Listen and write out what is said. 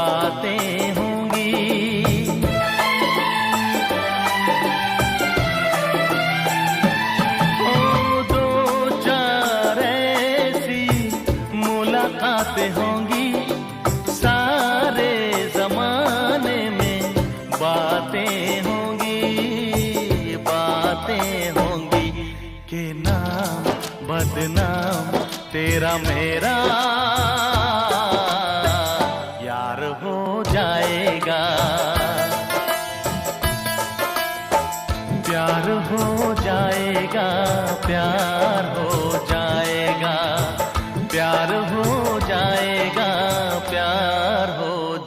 बातें होंगी। ओ दो चार ऐसी मुलाकातें होंगी, सारे जमाने में बातें होंगी, बातें होंगी कि नाम बदनाम तेरा मेरा यार हो जाएगा, प्यार हो जाएगा, प्यार हो जाएगा।